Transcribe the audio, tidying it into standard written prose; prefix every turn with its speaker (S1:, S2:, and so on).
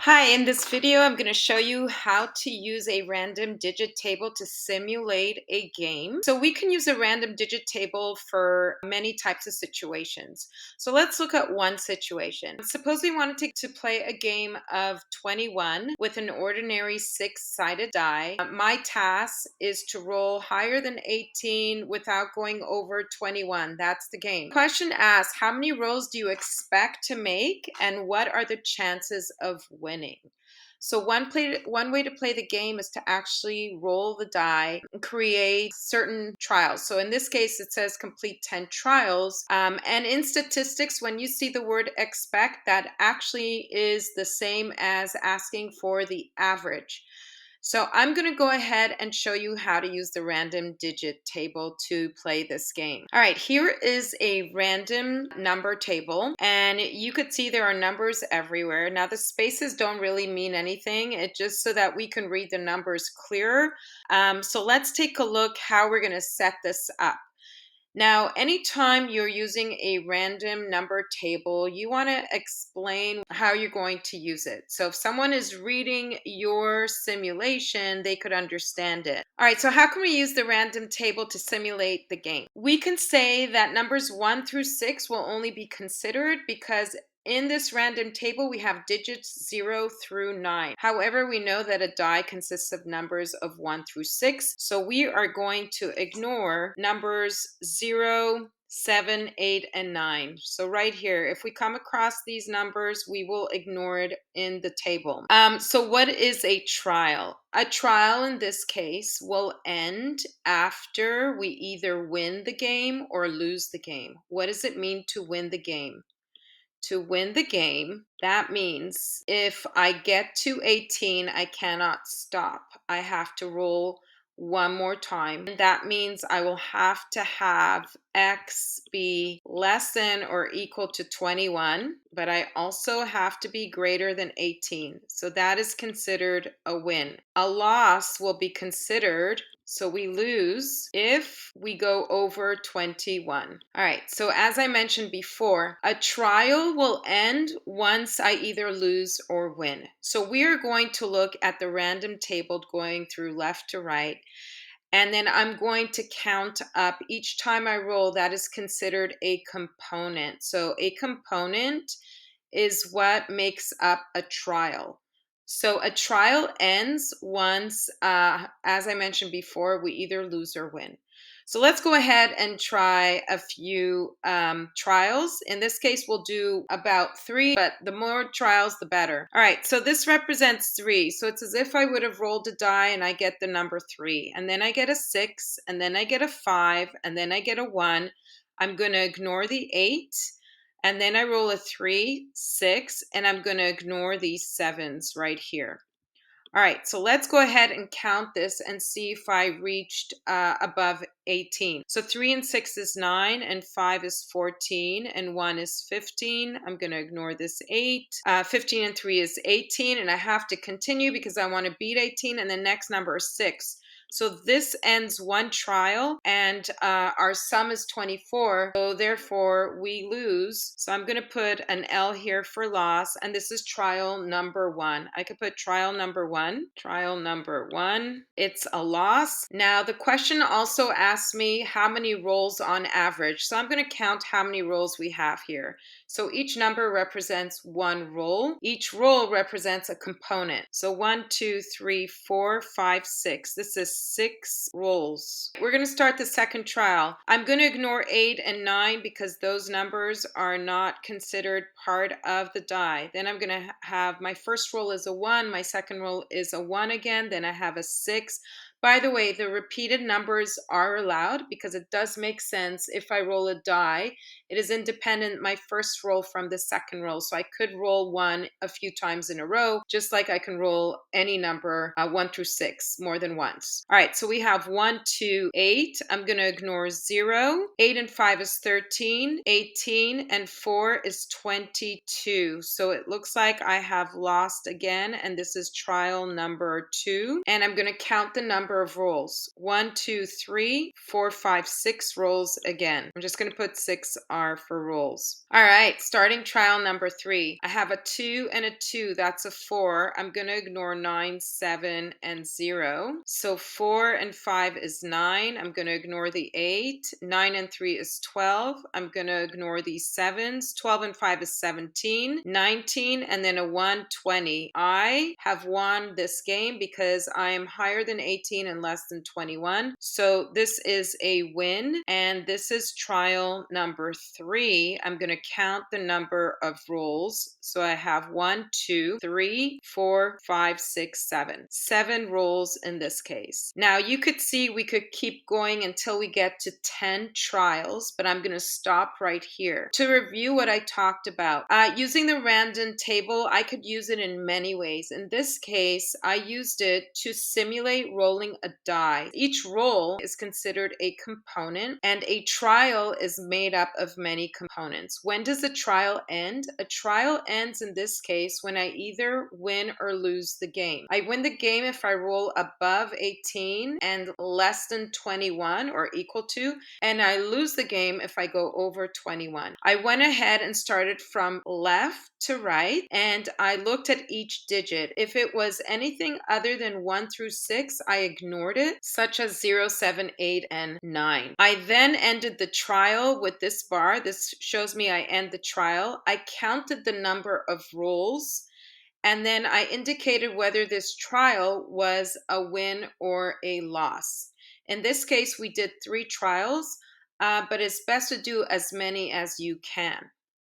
S1: Hi, in this video, I'm going to show you how to use a random digit table to simulate a game. So we can use a random digit table for many types of situations. So let's look at one situation. Suppose we wanted to play a game of 21 with an ordinary six-sided die. My task is to roll higher than 18 without going over 21. That's the game. Question asks, how many rolls do you expect to make and what are the chances of winning? So one way to play the game is to actually roll the die and create certain trials. So in this case, it says complete 10 trials. And in statistics, when you see the word expect, that actually is the same as asking for the average. So I'm going to go ahead and show you how to use the random digit table to play this game. All right, here is a random number table, and you could see there are numbers everywhere. Now the spaces don't really mean anything. It's just so that we can read the numbers clearer. So let's take a look how we're going to set this up. Now, anytime you're using a random number table, you want to explain how you're going to use it. So if someone is reading your simulation, they could understand it. All right, so how can we use the random table to simulate the game? We can say that numbers 1 through 6 will only be considered because in this random table, we have digits 0 through 9. However, we know that a die consists of numbers of 1 through 6. So we are going to ignore numbers 0, 7, 8, and 9. So right here, if we come across these numbers, we will ignore it in the table. So what is a trial? A trial in this case will end after we either win the game or lose the game. What does it mean to win the game? To win the game, that means if I get to 18, I cannot stop. I have to roll one more time. And that means I will have to have X be less than or equal to 21, but I also have to be greater than 18. So that is considered a win. A loss will be considered, so we lose if we go over 21. All right, so as I mentioned before, a trial will end once I either lose or win. So we are going to look at the random table going through left to right. And then I'm going to count up each time I roll. That is considered a component. So a component is what makes up a trial. So a trial ends once, as I mentioned before, we either lose or win. So let's go ahead and try a few trials. In this case, we'll do about 3, but the more trials, the better. All right, so this represents 3. So it's as if I would have rolled a die and I get the number 3. And then I get a 6, and then I get a 5, and then I get a 1. I'm going to ignore the 8. And then I roll a 3, 6, and I'm going to ignore these 7s right here. All right, so let's go ahead and count this and see if I reached above 18. So 3 and 6 is 9, and 5 is 14, and 1 is 15. I'm going to ignore this 8. 15 and 3 is 18, and I have to continue because I want to beat 18, and the next number is 6. So this ends one trial, and our sum is 24. So therefore, we lose. So I'm going to put an L here for loss, and this is trial number 1. I could put trial number 1. Trial number 1. It's a loss. Now, the question also asks me how many rolls on average. So I'm going to count how many rolls we have here. So each number represents one roll. Each roll represents a component. So 1, 2, 3, 4, 5, 6. This is 6 rolls. We're going to start the second trial. I'm going to ignore 8 and 9 because those numbers are not considered part of the die. Then I'm going to have my first roll is a 1, my second roll is a 1 again, then I have a 6. By the way, the repeated numbers are allowed because it does make sense. If I roll a die, it is independent, my first roll from the second roll. So I could roll 1 a few times in a row, just like I can roll any number 1 through 6 more than once. All right, so we have 1, 2, 8. I'm going to ignore 0. 8 and 5 is 13. 18 and 4 is 22. So it looks like I have lost again, and this is trial number 2. And I'm going to count the numbers number of rolls. 1, 2, 3, 4, 5, 6 rolls again. I'm just going to put 6R for rolls. All right, starting trial number 3. I have a 2 and a 2. That's a 4. I'm going to ignore 9, 7, and 0. So 4 and 5 is 9. I'm going to ignore the 8. 9 and 3 is 12. I'm going to ignore these 7s. 12 and 5 is 17. 19 and then a 1, 20. I have won this game because I am higher than 18 and less than 21. So this is a win. And this is trial number 3. I'm going to count the number of rolls. So I have 1, 2, 3, 4, 5, 6, 7. 7 rolls in this case. Now you could see we could keep going until we get to 10 trials, but I'm going to stop right here. To review what I talked about, using the random table, I could use it in many ways. In this case, I used it to simulate rolling a die. Each roll is considered a component, and a trial is made up of many components. When does a trial end? A trial ends in this case when I either win or lose the game. I win the game if I roll above 18 and less than 21 or equal to, and I lose the game if I go over 21. I went ahead and started from left to right, and I looked at each digit. If it was anything other than 1 through 6, I ignored it, such as 0, 7, 8, and 9. I then ended the trial with this bar. This shows me I end the trial. I counted the number of rolls, and then I indicated whether this trial was a win or a loss. In this case, we did 3 trials, but it's best to do as many as you can.